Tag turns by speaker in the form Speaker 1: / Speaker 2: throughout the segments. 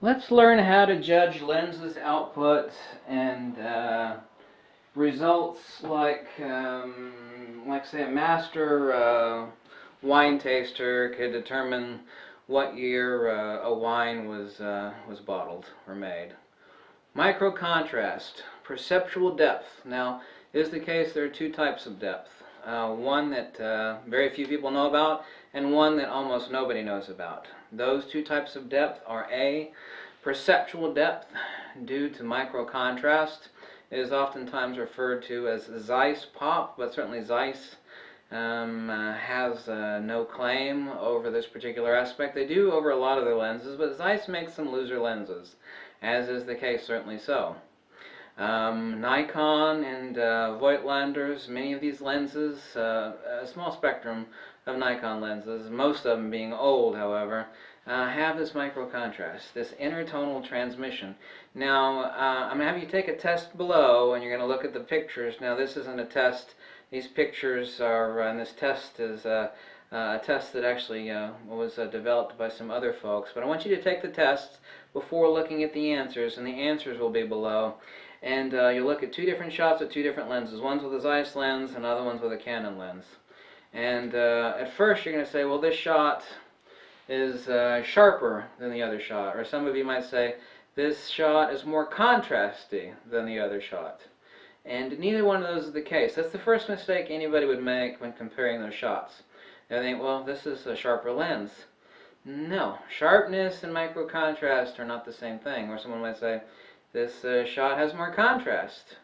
Speaker 1: Let's learn how to judge lenses output and results like say a master wine taster could determine what year a wine was bottled or made. Micro contrast, perceptual depth. Now, it is the case there are two types of depth. One that very few people know about, and one that almost nobody knows about. Those two types of depth are A, perceptual depth due to micro contrast. It is oftentimes referred to as Zeiss pop, but certainly Zeiss has no claim over this particular aspect. They do over a lot of their lenses, but Zeiss makes some loser lenses, as is the case certainly so. Nikon and Voigtlanders, many of these lenses, a small spectrum of Nikon lenses, most of them being old, however, have this micro contrast, this intertonal transmission. Now, I'm going to have you take a test below, and you're going to look at the pictures. Now, this isn't a test. These pictures are, and this test is a test that actually was developed by some other folks. But I want you to take the tests before looking at the answers, and the answers will be below. And you'll look at two different shots of two different lenses. One's with a Zeiss lens, and other one's with a Canon lens. And at first you're going to say, well, this shot is sharper than the other shot. Or some of you might say, this shot is more contrasty than the other shot. And neither one of those is the case. That's the first mistake anybody would make when comparing those shots. They think, well, this is a sharper lens. No, sharpness and micro contrast are not the same thing. Or someone might say, this shot has more contrast.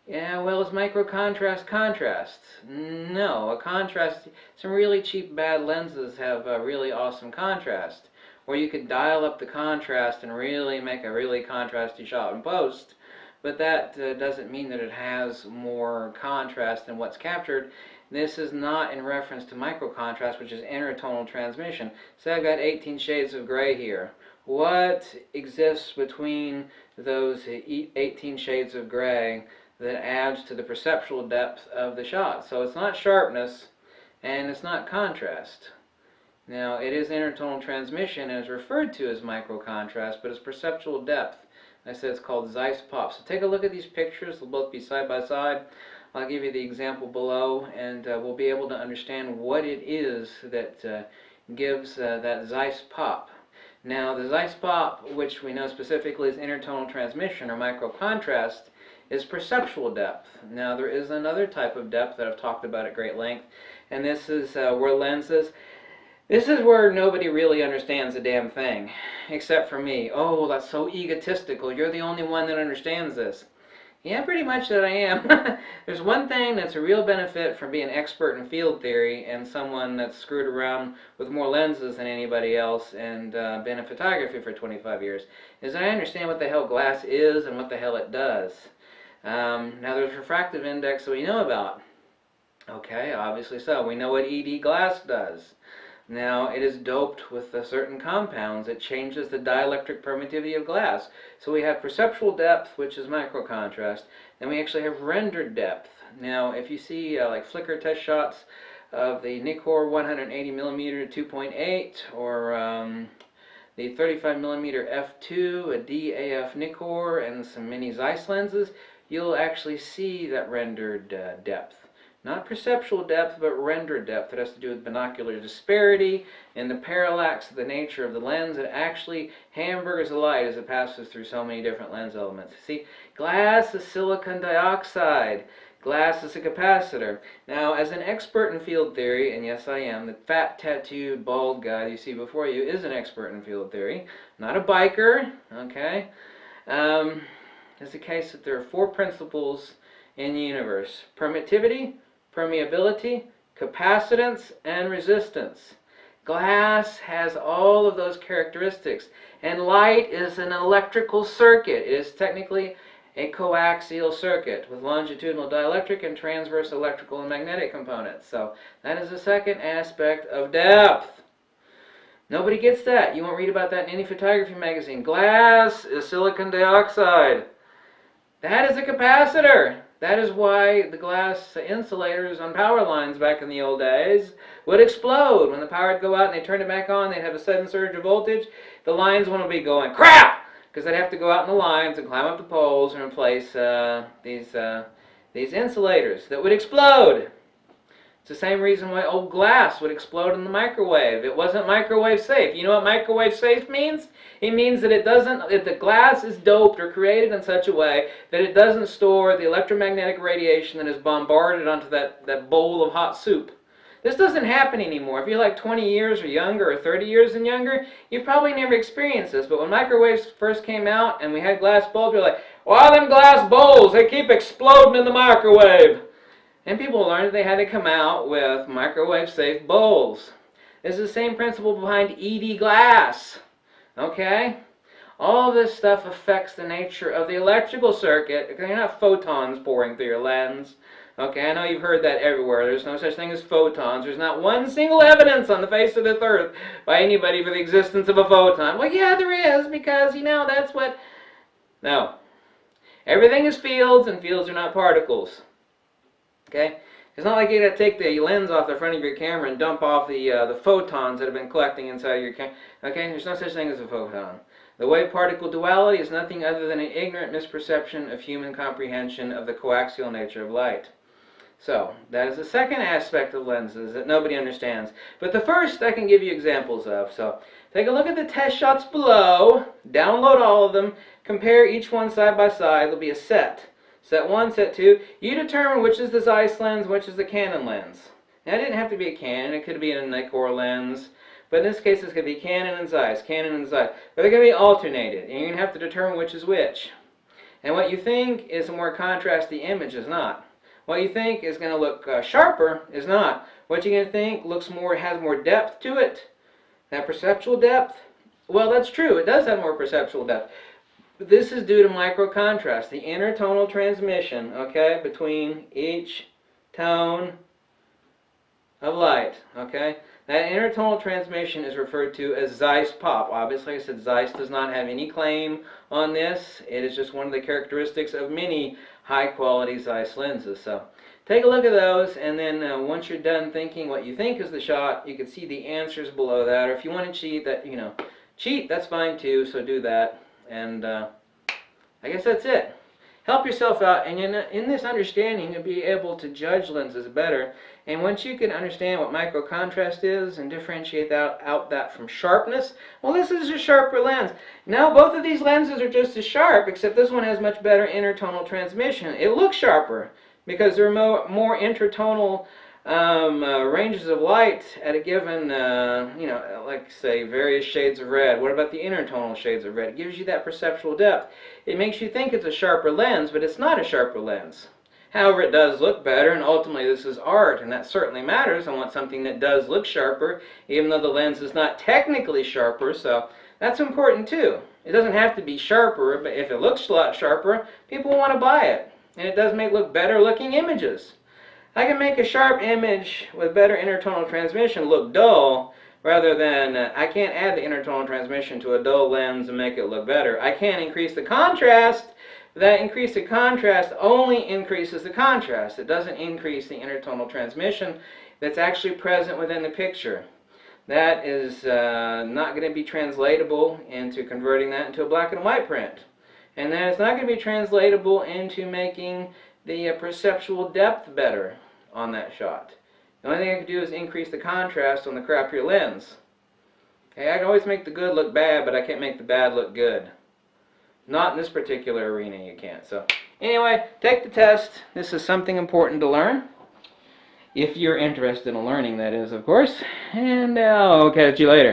Speaker 1: Yeah, well, is micro contrast contrast? No, a contrast, some really cheap bad lenses have a really awesome contrast, where you could dial up the contrast and really make a really contrasty shot in post, but that doesn't mean that it has more contrast than what's captured. This is not in reference to micro contrast, which is intertonal transmission. Say I've got 18 shades of gray here. What exists between those 18 shades of gray that adds to the perceptual depth of the shot? So it's not sharpness and it's not contrast. Now, it is intertonal transmission and is referred to as micro contrast, but it's perceptual depth. I said it's called Zeiss pop. So take a look at these pictures. They'll both be side by side. I'll give you the example below, and we'll be able to understand what it is that gives that Zeiss pop. Now, the Zeiss pop, which we know specifically is intertonal transmission or micro contrast, is perceptual depth. Now, there is another type of depth that I've talked about at great length, and this is where lenses. This is where nobody really understands a damn thing, except for me. Oh, that's so egotistical. You're the only one that understands this. Yeah, pretty much that I am. There's one thing that's a real benefit from being an expert in field theory and someone that's screwed around with more lenses than anybody else and been in photography for 25 years, is I understand what the hell glass is and what the hell it does. Now there's refractive index that we know about. Okay, obviously so. We know what ED glass does. Now, it is doped with certain compounds. It changes the dielectric permittivity of glass. So we have perceptual depth, which is micro contrast. Then we actually have rendered depth. Now, if you see like flicker test shots of the Nikkor 180mm 2.8 or the 35mm f2, a DAF Nikkor, and some mini Zeiss lenses, you'll actually see that rendered depth. Not perceptual depth, but rendered depth. It has to do with binocular disparity and the parallax of the nature of the lens. It actually hamburgers the light as it passes through so many different lens elements. See, glass is silicon dioxide. Glass is a capacitor. Now, as an expert in field theory, and yes I am, the fat, tattooed, bald guy you see before you is an expert in field theory. Not a biker, okay? It's the case that there are four principles in the universe: permittivity, permeability, capacitance, and resistance. Glass has all of those characteristics, and light is an electrical circuit. It is technically a coaxial circuit with longitudinal dielectric and transverse electrical and magnetic components. So that is the second aspect of depth. Nobody gets that. You won't read about that in any photography magazine. Glass is silicon dioxide. That is a capacitor. That is why the glass insulators on power lines back in the old days would explode. When the power would go out and they turned it back on, they'd have a sudden surge of voltage. The lines wouldn't be going, crap! Because they'd have to go out in the lines and climb up the poles and replace these insulators that would explode. It's the same reason why old glass would explode in the microwave. It wasn't microwave safe. You know what microwave safe means? It means that if the glass is doped or created in such a way that it doesn't store the electromagnetic radiation that is bombarded onto that bowl of hot soup. This doesn't happen anymore. If you're like 20 years or younger or 30 years and younger, you've probably never experienced this. But when microwaves first came out and we had glass bulbs, you're like, wow, them glass bowls, they keep exploding in the microwave. And people learned that they had to come out with microwave-safe bowls. This is the same principle behind ED glass. Okay? All this stuff affects the nature of the electrical circuit because you're not photons pouring through your lens. Okay, I know you've heard that everywhere. There's no such thing as photons. There's not one single evidence on the face of this earth by anybody for the existence of a photon. Well, yeah, there is, because, that's what... No. Everything is fields, and fields are not particles. Okay? It's not like you got to take the lens off the front of your camera and dump off the photons that have been collecting inside your camera. Okay? There's no such thing as a photon. The wave-particle duality is nothing other than an ignorant misperception of human comprehension of the coaxial nature of light. So, that is the second aspect of lenses that nobody understands. But the first I can give you examples of. So, take a look at the test shots below, download all of them, compare each one side by side. There'll be a set. Set 1, set 2. You determine which is the Zeiss lens, which is the Canon lens. Now, it didn't have to be a Canon. It could be a Nikkor lens. But in this case, it's going to be Canon and Zeiss, Canon and Zeiss. But they're going to be alternated, and you're going to have to determine which is which. And what you think is a more contrasty image is not. What you think is going to look sharper is not. What you're going to think has more depth to it, that perceptual depth, well, that's true. It does have more perceptual depth. But this is due to microcontrast, the intertonal transmission, okay, between each tone of light, okay? That intertonal transmission is referred to as Zeiss pop. Obviously, I said Zeiss does not have any claim on this. It is just one of the characteristics of many high-quality Zeiss lenses. So take a look at those, and then once you're done thinking what you think is the shot, you can see the answers below that. Or if you want to cheat, cheat, that's fine too, so do that. And I guess that's it. Help yourself out, and in this understanding, you'll be able to judge lenses better. And once you can understand what microcontrast is and differentiate that from sharpness, well, this is a sharper lens. Now, both of these lenses are just as sharp, except this one has much better intertonal transmission. It looks sharper because there are more intertonal ranges of light at a given, like say various shades of red. What about the intertonal shades of red? It gives you that perceptual depth. It makes you think it's a sharper lens, but it's not a sharper lens. However, it does look better, and ultimately this is art, and that certainly matters. I want something that does look sharper, even though the lens is not technically sharper, so that's important too. It doesn't have to be sharper, but if it looks a lot sharper, people want to buy it. And it does look better looking images. I can make a sharp image with better intertonal transmission look dull, rather than I can't add the intertonal transmission to a dull lens and make it look better. I can increase the contrast. That increase in contrast only increases the contrast. It doesn't increase the intertonal transmission that's actually present within the picture. That is not going to be translatable into converting that into a black and white print. And then it's not going to be translatable into making the perceptual depth better on that shot. The only thing I can do is increase the contrast on the crappier lens. Okay, I can always make the good look bad, but I can't make the bad look good. Not in this particular arena, you can't. So, anyway, take the test. This is something important to learn. If you're interested in learning, that is, of course. And I'll catch you later.